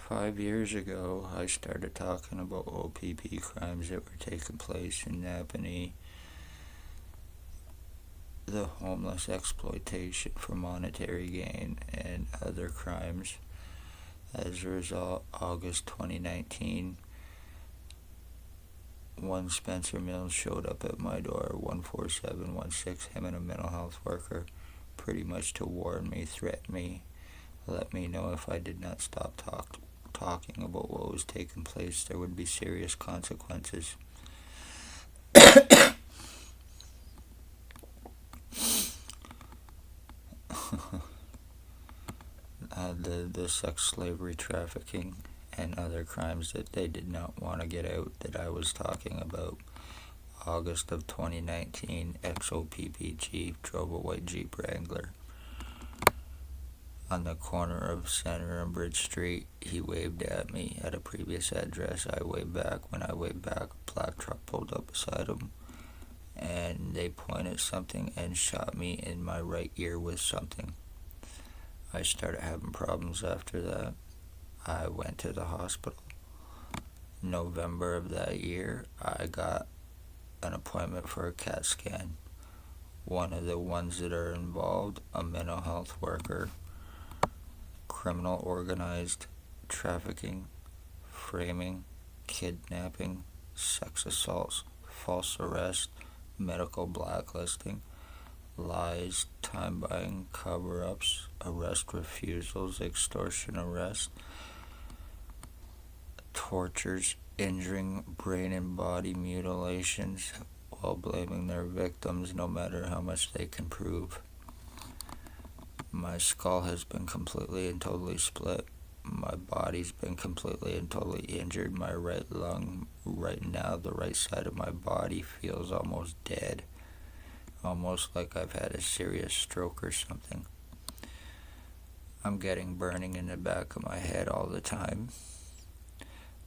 5 years ago, I started talking about OPP crimes that were taking place in Napanee, the homeless exploitation for monetary gain, and other crimes. As a result, August 2019, one Spencer Mills showed up at my door, 14716, him and a mental health worker, pretty much to warn me, threaten me, let me know if I did not stop talking about what was taking place, there would be serious consequences. The sex slavery trafficking and other crimes that they did not want to get out that I was talking about. August of 2019, XOPP chief drove a white Jeep Wrangler on the corner of Center and Bridge Street. He waved at me at a previous address. I waved back. When I waved back, a black truck pulled up beside him, and they pointed something and shot me in my right ear with something. I started having problems after that. I went to the hospital. November of that year, I got an appointment for a CAT scan. One of the ones that are involved, a mental health worker, criminal organized trafficking, framing, kidnapping, sex assaults, false arrest, medical blacklisting, lies, time buying, cover-ups, arrest refusals, extortion arrest, tortures, injuring, brain and body mutilations while blaming their victims no matter how much they can prove. My skull has been completely and totally split. My body's been completely and totally injured. My right lung, right now, the right side of my body feels almost dead. Almost like I've had a serious stroke or something. I'm getting burning in the back of my head all the time.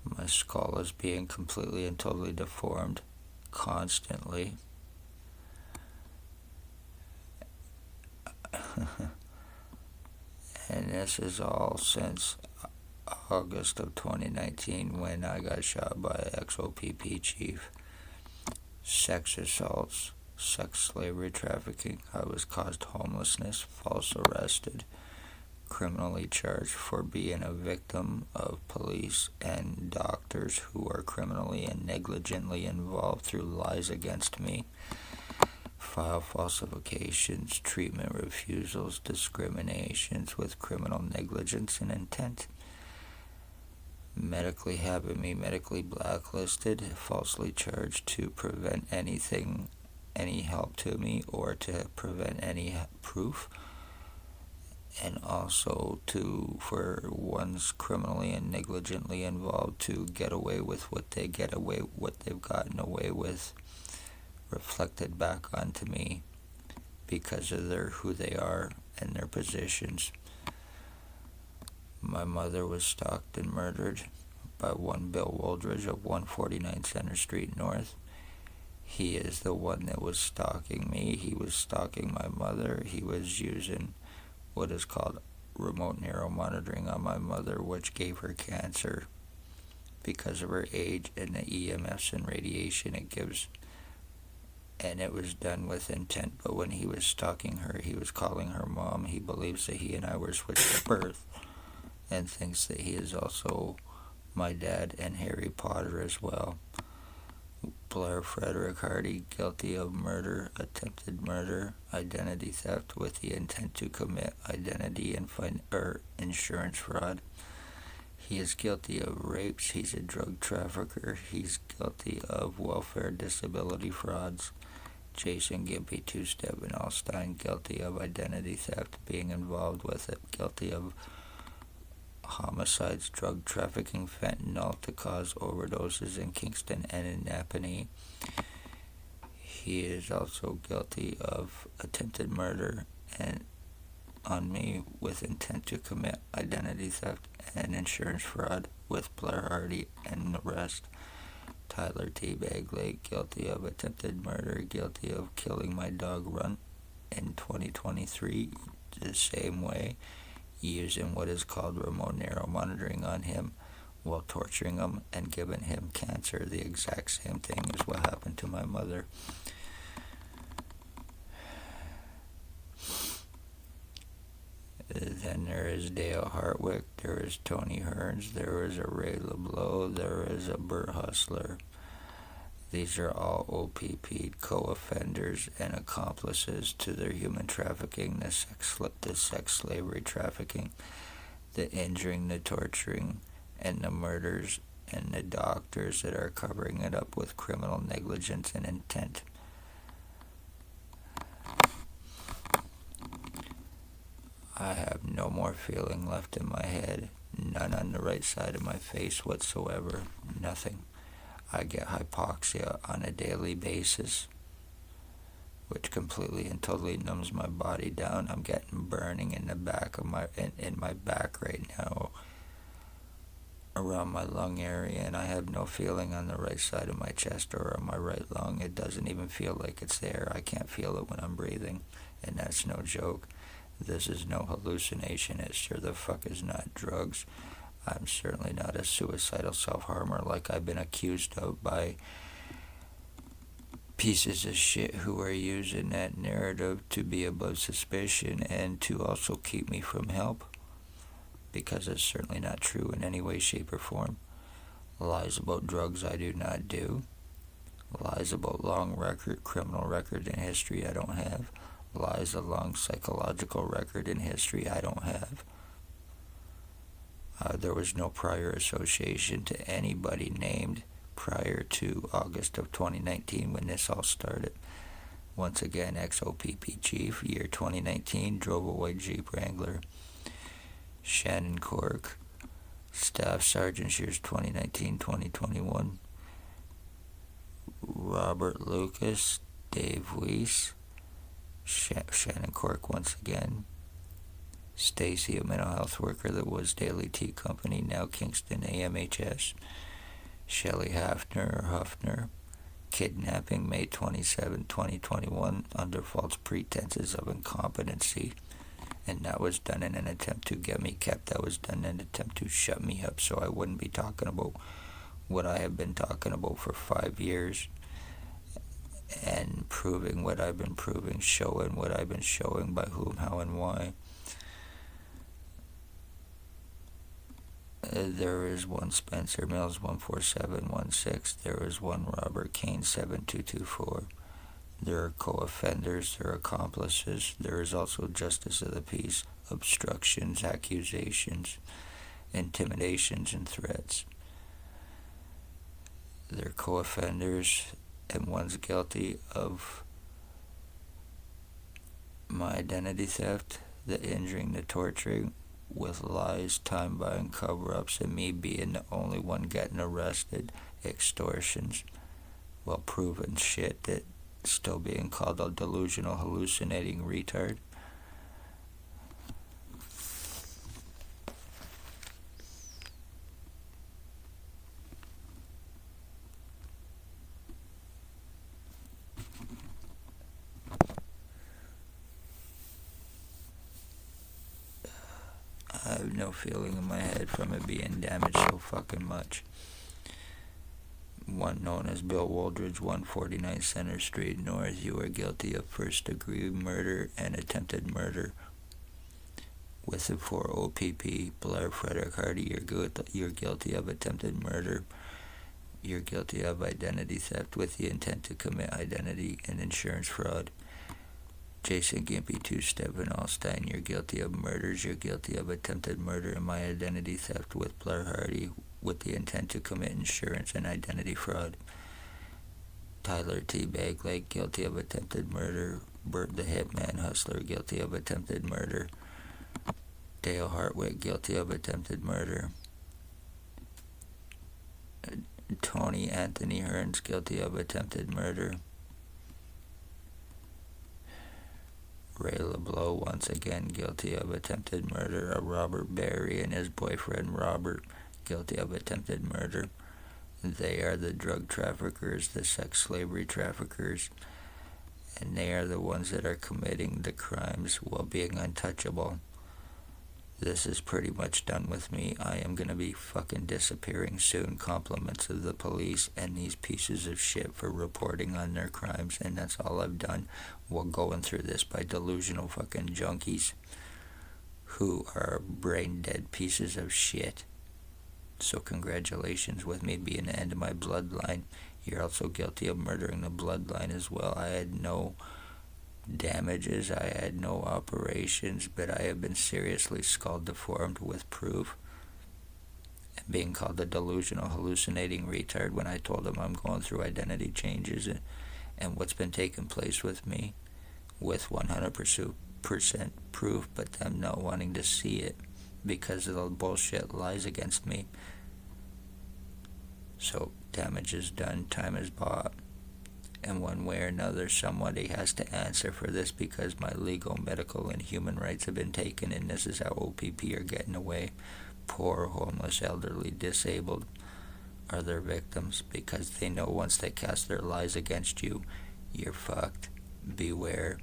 My skull is being completely and totally deformed constantly. And this is all since August of 2019 when I got shot by XOPP chief. Sex assaults, sex slavery trafficking. I was caused homelessness, false arrested, criminally charged for being a victim of police and doctors who are criminally and negligently involved through lies against me, file falsifications, treatment refusals, discriminations with criminal negligence and intent, medically having me medically blacklisted, falsely charged to prevent any help to me or to prevent any proof, and also for ones criminally and negligently involved to get away with what they've gotten away with, reflected back onto me because of who they are and their positions. My mother was stalked and murdered by one Bill Woldridge of 149 Center Street North. He is the one that was stalking me. He was stalking my mother. He was using what is called remote neuromonitoring on my mother, which gave her cancer because of her age and the EMFs and radiation it gives. And it was done with intent, but when he was stalking her, he was calling her mom. He believes that he and I were switched at birth and thinks that he is also my dad and Harry Potter as well. Blair Frederick Hardy, guilty of murder, attempted murder, identity theft with the intent to commit identity and insurance fraud. He is guilty of rapes. He's a drug trafficker. He's guilty of welfare disability frauds. Jason Gimpy, Two-Step, and Alstein, guilty of identity theft, being involved with it, guilty of homicides, drug trafficking, fentanyl to cause overdoses in Kingston and in Napanee. He is also guilty of attempted murder and on me with intent to commit identity theft and insurance fraud with Blair Hardy and the rest. Tyler T. Bagley, guilty of attempted murder, guilty of killing my dog Runt in 2023 the same way. using what is called remote neuromonitoring on him while torturing him and giving him cancer. The exact same thing as what happened to my mother. Then there is Dale Hartwick, there is Tony Hearns, there is a Ray LeBlanc, there is a Burt Hustler. These are all OPP co-offenders and accomplices to their human trafficking, the sex slavery trafficking, the injuring, the torturing, and the murders, and the doctors that are covering it up with criminal negligence and intent. I have no more feeling left in my head, none on the right side of my face whatsoever, nothing. I get hypoxia on a daily basis, which completely and totally numbs my body down. I'm getting burning in the back of in my back right now, around my lung area, and I have no feeling on the right side of my chest or on my right lung. It doesn't even feel like it's there. I can't feel it when I'm breathing, and that's no joke. This is no hallucination. It sure the fuck is not drugs. I'm certainly not a suicidal self-harmer like I've been accused of by pieces of shit who are using that narrative to be above suspicion and to also keep me from help, because it's certainly not true in any way, shape, or form. Lies about drugs I do not do. Lies about long record, criminal record and history I don't have. Lies a long psychological record in history I don't have. There was no prior association to anybody named prior to August of 2019 when this all started. Once again, ex-OPP chief, year 2019, drove a white Jeep Wrangler. Shannon Cork, staff sergeant, years 2019-2021. Robert Lucas, Dave Weiss, Shannon Cork once again. Stacy, a mental health worker that was Daily Tea Company, now Kingston AMHS. Shelley Huffner, kidnapping May 27, 2021, under false pretenses of incompetency. And that was done in an attempt to get me kept. That was done in an attempt to shut me up so I wouldn't be talking about what I have been talking about for 5 years. And proving what I've been proving, showing what I've been showing, by whom, how, and why. There is one Spencer Mills 14716. There is one Robert Kane 7224. There are co-offenders, there are accomplices. There is also justice of the peace, obstructions, accusations, intimidations, and threats. They're co-offenders, and one's guilty of my identity theft, the injuring, the torturing, with lies, time-buying, cover-ups, and me being the only one getting arrested, extortions, well proven shit that still being called a delusional, hallucinating retard. I have no feeling in my head from it being damaged so fucking much. One known as Bill Woldridge, 149 Center Street North. You are guilty of first-degree murder and attempted murder. With the 4 OPP, Blair Frederick Hardy, you're guilty of attempted murder. You're guilty of identity theft with the intent to commit identity and insurance fraud. Jason Gimpy, 2 Stephen Alstein, you're guilty of murders. You're guilty of attempted murder and my identity theft with Blair Hardy with the intent to commit insurance and identity fraud. Tyler T. Baglake, guilty of attempted murder. Bert the Hitman Hustler, guilty of attempted murder. Dale Hartwick, guilty of attempted murder. Tony Anthony Hearns, guilty of attempted murder. Ray LeBlanc, once again guilty of attempted murder. Robert Berry and his boyfriend Robert, guilty of attempted murder. They are the drug traffickers, the sex slavery traffickers, and they are the ones that are committing the crimes while being untouchable. This is pretty much done with me. I am gonna be fucking disappearing soon. Compliments of the police and these pieces of shit for reporting on their crimes, and that's all I've done while going through this by delusional fucking junkies who are brain dead pieces of shit. So congratulations with me being the end of my bloodline. You're also guilty of murdering the bloodline as well. I had no damages, I had no operations, but I have been seriously skull deformed with proof. And being called a delusional, hallucinating retard when I told him I'm going through identity changes and what's been taking place with me with 100% proof, but them not wanting to see it because of the bullshit lies against me. So damage is done, time is bought, and one way or another somebody has to answer for this because my legal, medical, and human rights have been taken, and this is how OPP are getting away. Poor, homeless, elderly, disabled are their victims because they know once they cast their lies against you, you're fucked. Beware.